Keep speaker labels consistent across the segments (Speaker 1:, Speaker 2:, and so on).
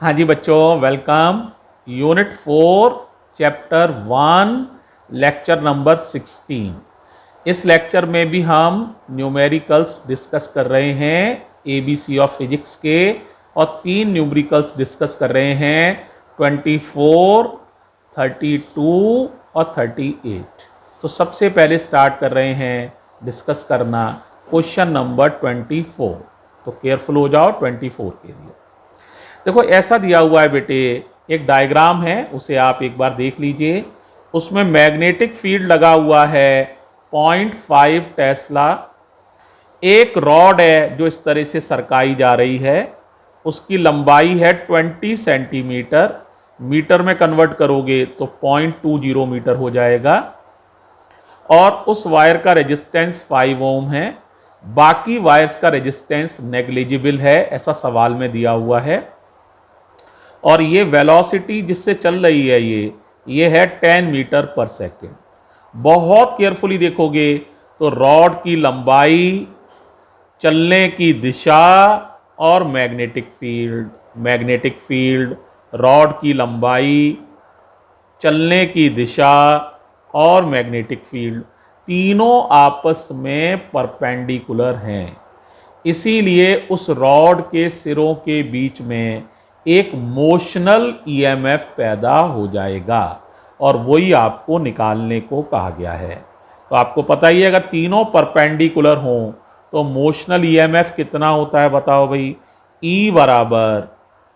Speaker 1: हाँ जी बच्चों, welcome. Unit 4 chapter 1 lecture number 16। इस लेक्चर में भी हम न्यूमेरिकल्स डिस्कस कर रहे हैं एबीसी ऑफ फिजिक्स के, और 3 न्यूमेरिकल्स डिस्कस कर रहे हैं 24, 32 और 38। तो सबसे पहले स्टार्ट कर रहे हैं डिस्कस करना क्वेश्चन नंबर 24। तो केयरफुल हो जाओ 24 के लिए। देखो ऐसा दिया हुआ है बेटे, एक डायग्राम है, उसे आप एक बार देख लीजिए। उसमें मैग्नेटिक फील्ड लगा हुआ है 0.5 टेस्ला। एक रॉड है जो इस तरह से सरकाई जा रही है, उसकी लंबाई है 20 सेंटीमीटर। मीटर में कन्वर्ट करोगे तो 0.20 मीटर हो जाएगा, और उस वायर का रेजिस्टेंस 5 ओम है। बाकी वायर्स का रेजिस्टेंस नेग्लिजिबल है, ऐसा सवाल में दिया हुआ है। और ये वेलोसिटी जिससे चल रही है ये है 10 मीटर पर सेकेंड। बहुत केयरफुली देखोगे तो रॉड की लंबाई, चलने की दिशा और मैग्नेटिक फील्ड, रॉड की लंबाई, चलने की दिशा और मैग्नेटिक फील्ड तीनों आपस में परपेंडिकुलर हैं। इसीलिए उस रॉड के सिरों के बीच में एक मोशनल ईएमएफ पैदा हो जाएगा, और वही आपको निकालने को कहा गया है। तो आपको पता ही है, अगर तीनों परपेंडिकुलर हों तो मोशनल ईएमएफ कितना होता है, बताओ भाई। ई बराबर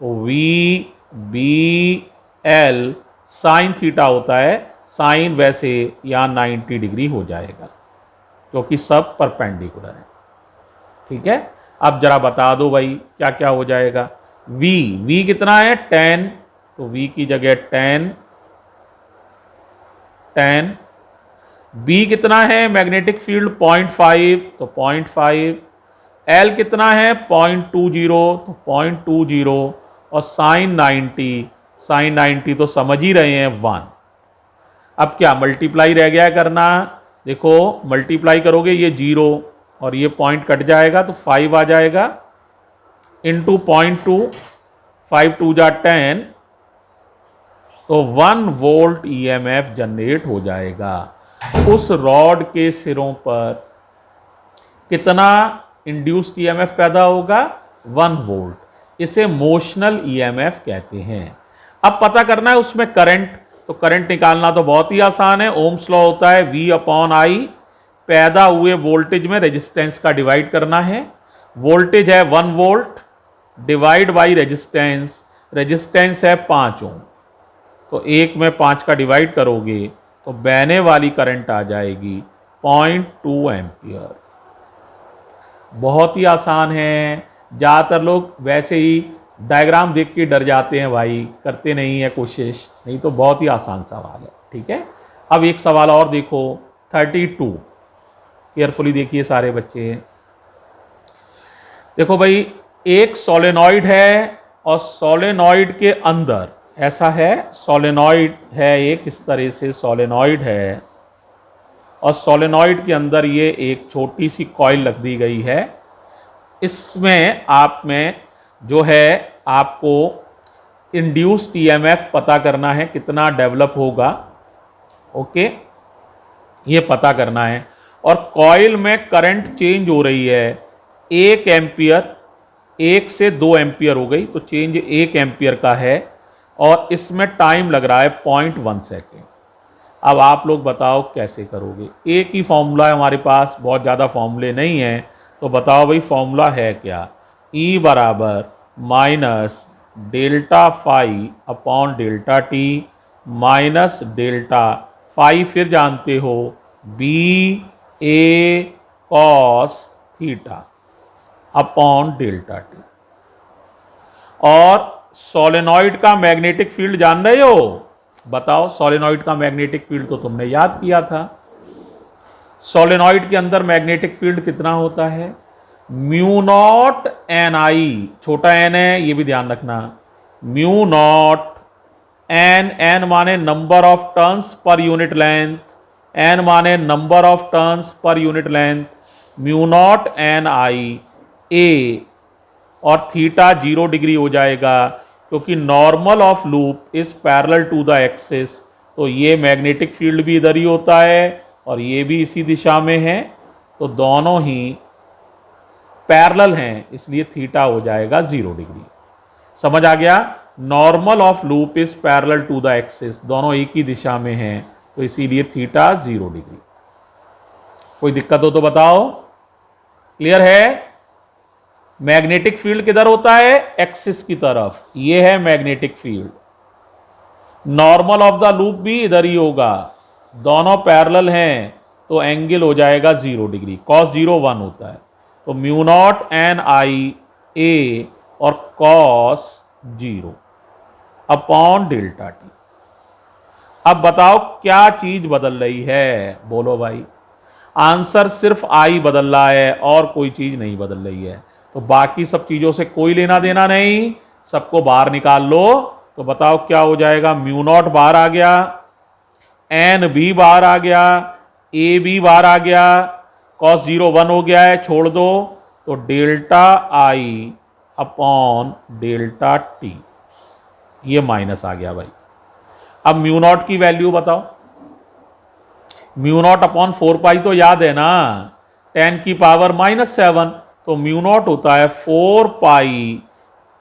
Speaker 1: V B L sine theta होता है। साइन वैसे यहाँ 90 डिग्री हो जाएगा क्योंकि सब परपेंडिकुलर है। ठीक है, अब जरा बता दो भाई क्या क्या हो जाएगा। v कितना है 10, तो v की जगह 10। b कितना है मैग्नेटिक फील्ड 0.5, तो 0.5। l कितना है 0.20, तो 0.20। और साइन 90 तो समझ ही रहे हैं 1। अब क्या मल्टीप्लाई रह गया है करना। देखो मल्टीप्लाई करोगे ये 0 और ये पॉइंट कट जाएगा तो 5 आ जाएगा, इंटू 0.2, 5 2 जा 10, तो 1 वोल्ट ईएमएफ जनरेट हो जाएगा। उस रॉड के सिरों पर कितना इंड्यूस्ड ईएमएफ पैदा होगा, 1 वोल्ट। इसे मोशनल ईएमएफ कहते हैं। अब पता करना है उसमें करंट, तो करंट निकालना तो बहुत ही आसान है। ओम्स लॉ होता है V/I, पैदा हुए वोल्टेज में रेजिस्टेंस का डिवाइड करना है। वोल्टेज है 1 volt divide by resistance, resistance है 5 ओम। तो 1 में 5 का डिवाइड करोगे तो बहने वाली करंट आ जाएगी 0.2 एम्पियर। बहुत ही आसान है। ज़्यादातर लोग वैसे ही डायग्राम देख के डर जाते हैं भाई, करते नहीं है कोशिश, नहीं तो बहुत ही आसान सवाल है। ठीक है, अब एक सवाल और देखो 32। केयरफुली देखिए सारे बच्चे। देखो भाई, एक सोलेनॉइड है और सोलेनॉइड के अंदर ऐसा है, सोलेनॉइड है एक, इस तरह से सोलेनॉइड है, और सोलेनॉइड के अंदर ये एक छोटी सी कॉइल रख दी गई है। इसमें आप में जो है आपको इंड्यूस्ड ईएमएफ पता करना है, कितना डेवलप होगा। ओके, ये पता करना है। और कॉइल में करंट चेंज हो रही है 1 एम्पियर, 1 से 2 एम्पियर हो गई, तो चेंज 1 एम्पियर का है, और इसमें टाइम लग रहा है 0.1 सेकेंड। अब आप लोग बताओ कैसे करोगे। एक ही फॉर्मूला है हमारे पास, बहुत ज़्यादा फॉर्मूले नहीं हैं, तो बताओ भाई फॉर्मूला है क्या। E बराबर minus delta phi upon delta T minus delta phi, फिर जानते हो B A cos theta upon delta T. और सोलेनॉइड का मैग्नेटिक फील्ड जान रहे हो, बताओ। सोलेनॉइड का मैग्नेटिक फील्ड तो तुमने याद किया था। सोलेनॉइड के अंदर मैग्नेटिक फील्ड कितना होता है, म्यू नॉट एन आई, छोटा एन है ये भी ध्यान रखना, म्यू नॉट एन, एन माने number of turns per unit length, N माने number of turns per unit length, mu naught N I A, और थीटा 0 डिग्री हो जाएगा क्योंकि normal of loop is parallel to the axis, तो ये magnetic field भी इधर ही होता है और ये भी इसी दिशा में है, तो दोनों ही पैरेलल हैं, इसलिए थीटा हो जाएगा 0 डिग्री। समझ आ गया? Normal of loop is parallel to the axis, दोनों एक ही दिशा में हैं, तो इसीलिए थीटा 0 डिग्री। कोई दिक्कत हो तो बताओ। क्लियर है? मैग्नेटिक फील्ड किधर होता है? एक्सिस की तरफ, ये है magnetic field. Normal of the loop भी इधर ही होगा, दोनों पैरेलल हैं, तो एंगल हो जाएगा 0 डिग्री। cos 0 1 होता है, तो mu naught N I A और cos 0 अपॉन डेल्टा टी। अब बताओ क्या चीज बदल रही है? बोलो भाई। आंसर सिर्फ आई बदल रहा है और कोई चीज नहीं बदल रही है, तो बाकी सब चीजों से कोई लेना देना नहीं, सबको बाहर निकाल लो। तो बताओ क्या हो जाएगा? म्यू नॉट बाहर आ गया, एन भी बाहर आ गया, ए भी बाहर आ गया, cos 0 1 हो गया है, छोड़ दो, तो डेल्टा आई अपॉन डेल्टा टी, ये माइनस आ गया भाई। अब म्यू नॉट की वैल्यू बताओ। म्यू नॉट अपॉन 4 पाई तो याद है ना, 10 की पावर -7, तो म्यू नॉट होता है 4 पाई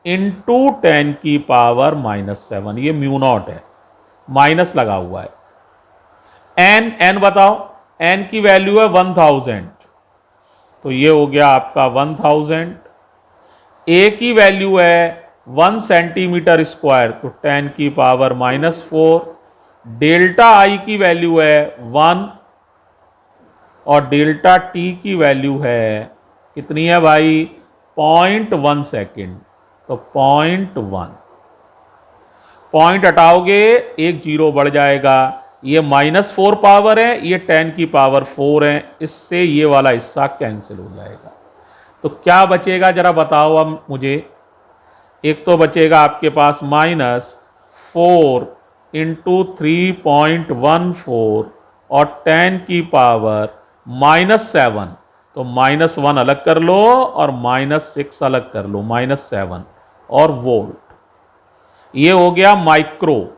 Speaker 1: इंटू 10 की पावर -7, ये म्यू नॉट है, माइनस लगा हुआ है। एन बताओ, एन की वैल्यू है 1000, तो ये हो गया आपका 1000। ए की वैल्यू है 1 सेंटीमीटर स्क्वायर, तो 10 की पावर -4। डेल्टा आई की वैल्यू है 1 और डेल्टा टी की वैल्यू है कितनी है भाई? 0.1 सेकेंड, तो 0.1। पॉइंट हटाओगे एक जीरो बढ़ जाएगा, ये -4 पावर है, ये 10 की पावर 4 है, इससे ये वाला हिस्सा कैंसिल हो जाएगा। तो क्या बचेगा जरा बताओ अब मुझे। एक तो बचेगा आपके पास -4 इंटू 3.14 और 10 की पावर -7, तो -1 अलग कर लो और -6 अलग कर लो, -7 और वोल्ट। ये हो गया माइक्रो,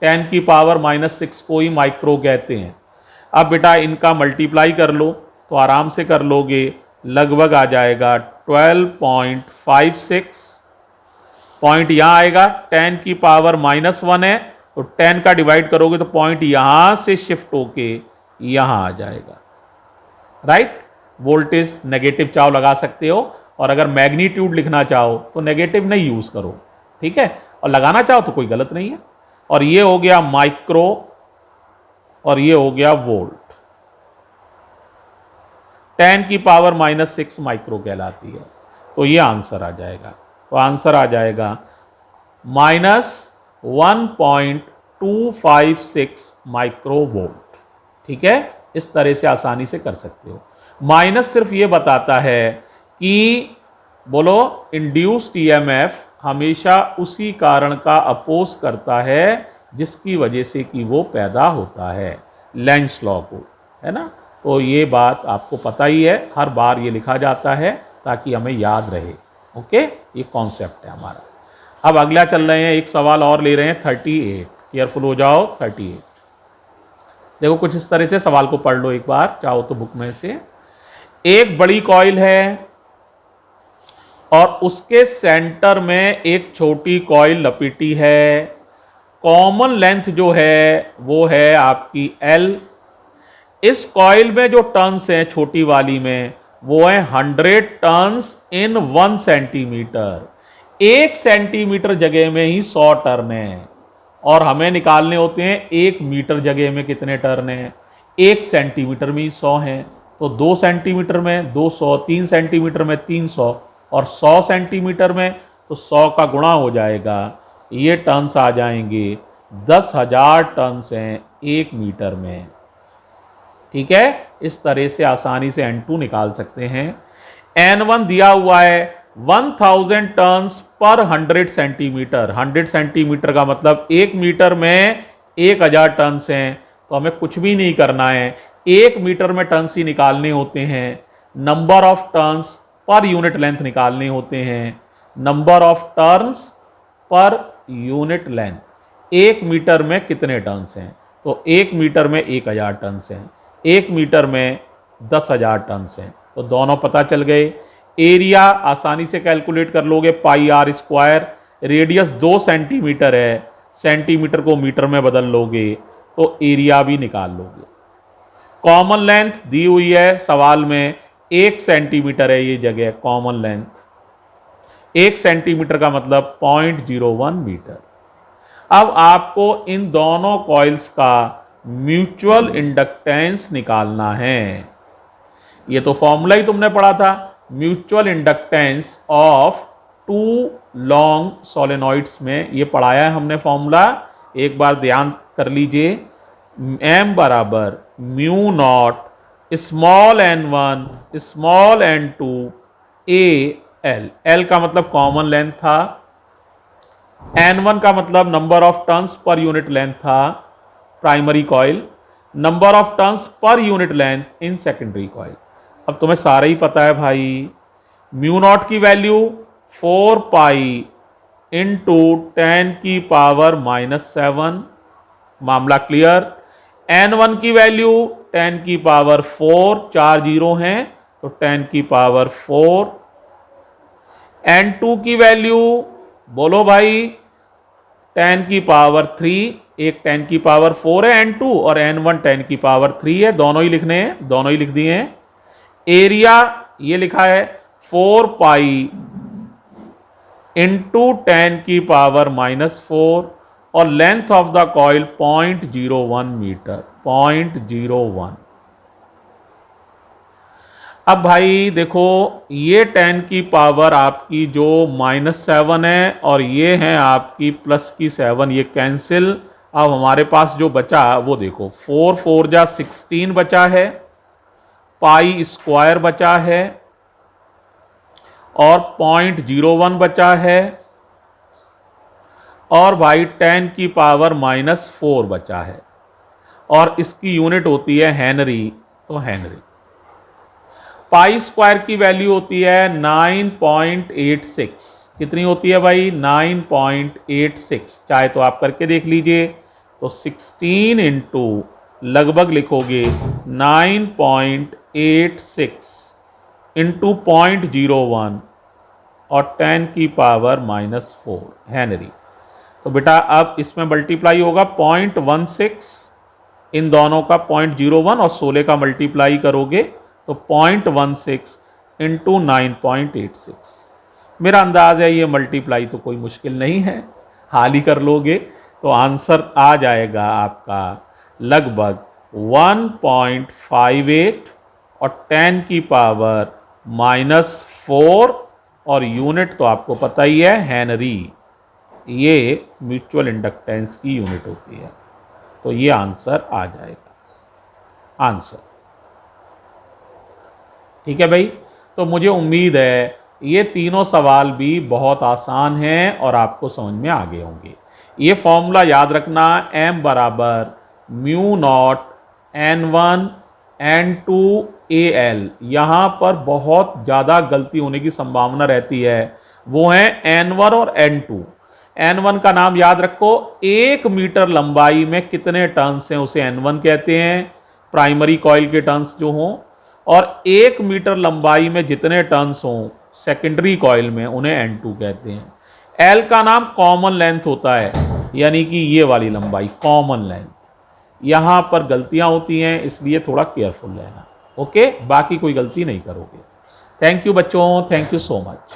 Speaker 1: 10 की पावर -6 को ही माइक्रो कहते हैं। अब बेटा इनका मल्टीप्लाई कर लो तो आराम से कर लोगे, लगभग आ जाएगा 12.56। पॉइंट यहां आएगा, 10 की पावर -1 है, तो 10 का डिवाइड करोगे तो पॉइंट यहां से शिफ्ट होके यहां आ जाएगा। राइट? वोल्टेज नेगेटिव चाहो लगा सकते हो, और अगर मैग्नीट्यूड लिखना चाहो तो नेगेटिव नहीं यूज करो, ठीक है, और लगाना चाहो तो कोई गलत नहीं है। और ये हो गया माइक्रो और ये हो गया वोल्ट। 10 की पावर -6 माइक्रो कहलाती है, तो ये आंसर आ जाएगा। तो आंसर आ जाएगा -1.256 माइक्रो वोल्ट। ठीक है, इस तरह से आसानी से कर सकते हो। माइनस सिर्फ ये बताता है कि बोलो इंड्यूस्ड ईएमएफ हमेशा उसी कारण का अपोज करता है जिसकी वजह से कि वो पैदा होता है, लेंस लॉ को, है ना। तो ये बात आपको पता ही है, हर बार ये लिखा जाता है ताकि हमें याद रहे। ओके, ये कॉन्सेप्ट है हमारा। अब अगला चल रहे हैं, एक सवाल और ले रहे हैं 38। केयरफुल हो जाओ। 38 देखो, कुछ इस तरह से सवाल को पढ़ लो एक बार चाहो तो बुक में से। एक बड़ी कॉइल है और उसके सेंटर में एक छोटी कॉइल लपेटी है। कॉमन लेंथ जो है वो है आपकी L। इस कॉइल में जो टर्न्स हैं छोटी वाली में वो है 100 टर्न्स इन 1 सेंटीमीटर। 1 सेंटीमीटर जगह में ही 100 टर्न है, और हमें निकालने होते हैं 1 मीटर जगह में कितने टर्न हैं। 1 सेंटीमीटर में ही 100 हैं, तो 2 सेंटीमीटर में 200, 3 सेंटीमीटर में 300, और 100 सेंटीमीटर में तो 100 का गुणा हो जाएगा। ये टर्न्स आ जाएंगे 10,000 टर्न्स हैं 1 मीटर में। ठीक है, इस तरह से आसानी से N2 निकाल सकते हैं। N1 दिया हुआ है 1000 टर्न्स पर 100 सेंटीमीटर। 100 सेंटीमीटर का मतलब 1 मीटर में 1000 टर्न्स हैं, तो हमें कुछ भी नहीं करना है, 1 मीटर में टर्न्स ही निकालने होते हैं। Number of turns per unit length निकालने होते हैं। Number of turns per unit length, 1 metre में कितने टर्न्स हैं, तो 1 मीटर में 1000 टर्न्स हैं, 1 मीटर में 10,000 टर्न्स हैं, तो दोनों पता चल गए। एरिया आसानी से कैलकुलेट कर लोगे, पाई आर स्क्वायर, रेडियस 2 सेंटीमीटर है, सेंटीमीटर को मीटर में बदल लोगे तो एरिया भी निकाल लोगे। कॉमन लेंथ दी हुई है सवाल में, 1 सेंटीमीटर है ये जगह कॉमन लेंथ, 1 सेंटीमीटर का मतलब 0.01 मीटर। अब आपको इन दोनों कॉइल्स का म्यूचुअल इंडक्टेंस निकालना है। ये तो फॉर्मूला ही तुमने पढ़ा था, mutual inductance of 2 long solenoids में ये पढ़ाया है हमने फॉर्मूला, एक बार ध्यान कर लीजिए। m बराबर mu naught small n1 small n2 a l, l का मतलब कॉमन लेंथ था, n1 का मतलब number of turns per unit length था primary coil, number of turns per unit length in secondary coil. अब तुम्हें सारा ही पता है भाई, म्यू नॉट की वैल्यू 4 पाई इंटू 10⁻⁻⁷, मामला क्लियर। n1 की वैल्यू 10⁻⁴, 4 जीरो हैं तो 10⁻⁴, n2 की वैल्यू बोलो भाई 10⁻3, एक 10⁻4 है n2 और n1 10⁻3 है, दोनों ही लिखने हैं, दोनों ही लिख दिए हैं। एरिया ये लिखा है 4 पाई इंटू 10⁻⁻⁴, और length of the coil 0.01 metre, 0.01। अब भाई देखो ये 10 की पावर आपकी जो -7 है और ये है आपकी +7, ये कैंसिल। अब हमारे पास जो बचा वो देखो 4 4 जा 16 बचा है, पाई स्क्वायर बचा है और 0.01 बचा है, और भाई 10 की पावर -4 बचा है, और इसकी यूनिट होती है हेनरी, तो हेनरी। पाई स्क्वायर की वैल्यू होती है 9.86, कितनी होती है भाई 9.86, चाहे तो आप करके देख लीजिए, तो 16 इंटू लगभग लिखोगे 9.86 इंटू 0.01 और 10 की पावर -4 हेनरी। तो बेटा अब इसमें मल्टीप्लाई होगा 0.16, इन दोनों का 0.01 और 16 का मल्टीप्लाई करोगे तो 0.16 इंटू 9.86। मेरा अंदाज है ये मल्टीप्लाई तो कोई मुश्किल नहीं है, हाल ही कर लोगे तो आंसर आ जाएगा आपका लगभग 1.58 और 10 की पावर -4, और यूनिट तो आपको पता ही है हेनरी, ये म्यूचुअल इंडक्टेंस की यूनिट होती है। तो ये आंसर आ जाएगा आंसर। ठीक है भाई, तो मुझे उम्मीद है ये तीनों सवाल भी बहुत आसान हैं और आपको समझ में आ गए होंगे। ये फॉर्मूला याद रखना, m बराबर mu naught n1 n2 al। यहाँ पर बहुत ज़्यादा गलती होने की संभावना रहती है, वो है n1 और n2। n1 का नाम याद रखो, 1 मीटर लंबाई में कितने टर्न्स हैं उसे n1 कहते हैं, प्राइमरी कॉइल के टर्न्स जो हों, और 1 मीटर लंबाई में जितने टर्न्स हों सेकेंडरी कॉइल में उन्हें n2 कहते हैं। l का नाम कॉमन लेंथ होता है, यानी कि ये वाली लंबाई कॉमन लेंथ। यहां पर गलतियां होती हैं, इसलिए थोड़ा केयरफुल रहना। ओके, बाकी कोई गलती नहीं करोगे। थैंक यू बच्चों, थैंक यू सो मच।